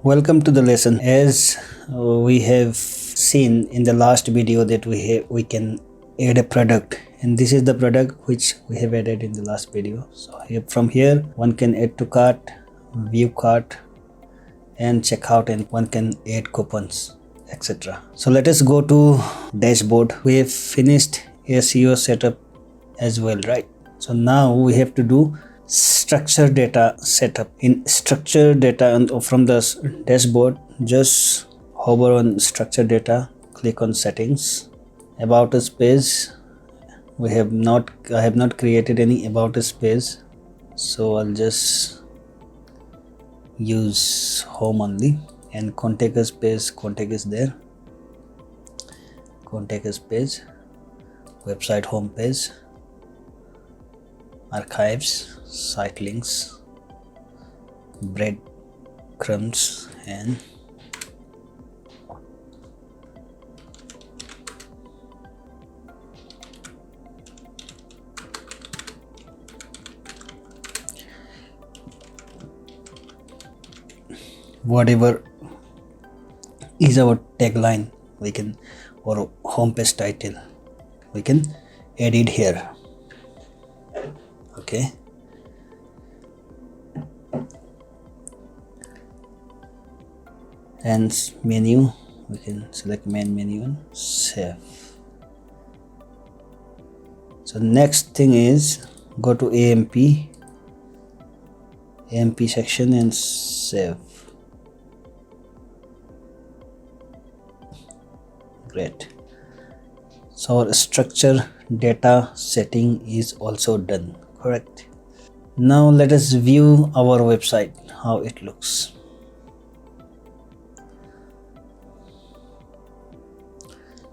Welcome to the lesson. As we have seen in the last video that we can add a product, and this is the product which we have added in the last video. So from here one can add to cart, view cart, and checkout, and one can add coupons, etc. So let us go to dashboard. We have finished SEO setup as well, right? So now we have to do structure data setup. In structure data, and from the dashboard, just hover on structure data, click on settings, about us page. I have not created any about us page, so I'll just use home only. And contact us page, contact is there, contact us page, website home page, archives, site links, breadcrumbs, and whatever is our tagline, we can, or homepage title, we can edit here. Okay, and menu, we can select main menu and save. So next thing is go to AMP section and save. Great. So our structure data setting is also done. Correct. Now let us view our website, how it looks.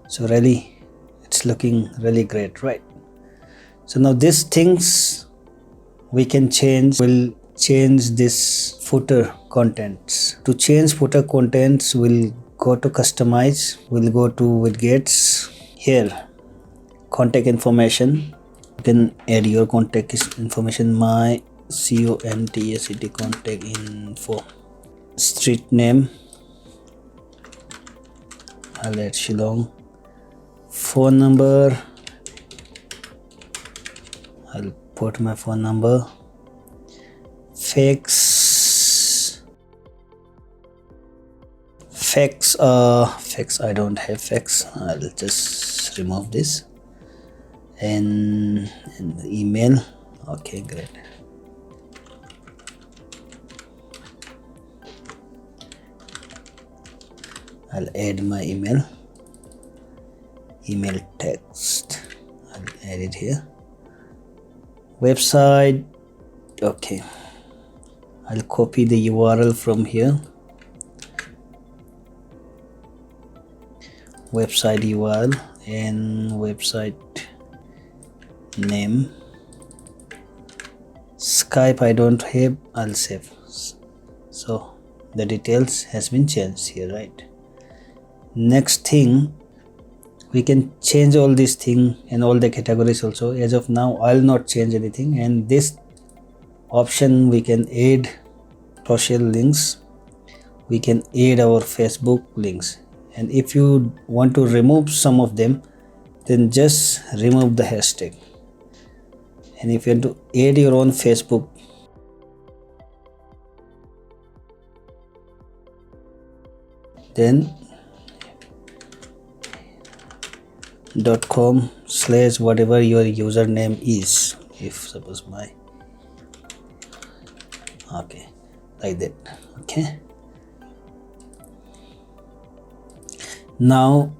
So really it's looking really great, right? So now these things we can change. We'll change this footer contents. To change footer contents, we'll go to customize, we'll go to widgets. Here, contact information, you can add your contact information, my contact contact info, street name, I'll add Shillong, phone number, I'll put my phone number, fax I don't have fax, I'll just remove this, and email. Okay, great. I'll add my email text, I'll add it here. Website, okay, I'll copy the URL from here, website URL and website name. Skype I don't have, I'll save. So the details has been changed here, right? Next thing, we can change all these things and all the categories also. As of now I'll not change anything, and this option we can add social links, we can add our Facebook links, and if you want to remove some of them, then just remove the hashtag. And if you want to add your own Facebook, then .com/ whatever your username is, if suppose my, okay, like that. Okay, now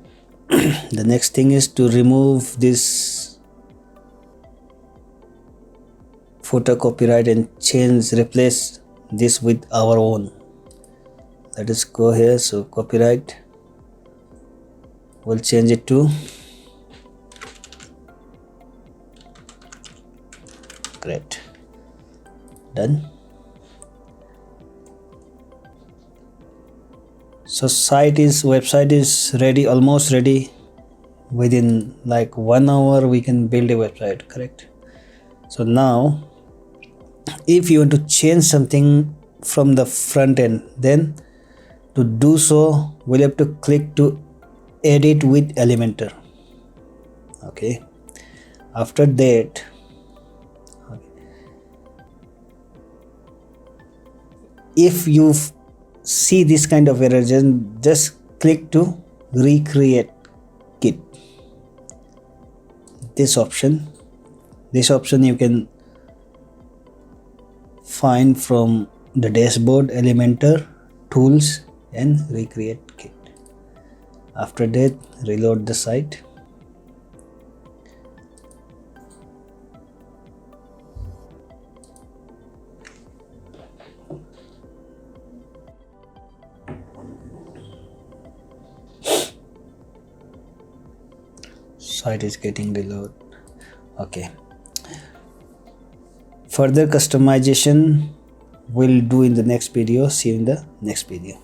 the next thing is to remove this footer copyright and replace this with our own. Let us go here. So copyright, we'll change it to great. Done. So website is ready, almost ready. Within like 1 hour we can build a website, correct? So now if you want to change something from the front end, then To do so, we'll have to click to edit with Elementor. Okay, after that, if you see this kind of error, just click to recreate kit. This option you can find from the dashboard, Elementor, tools and recreate kit. After that, reload the site. Site is getting reload. Okay, further customization we'll do in the next video. See you in the next video.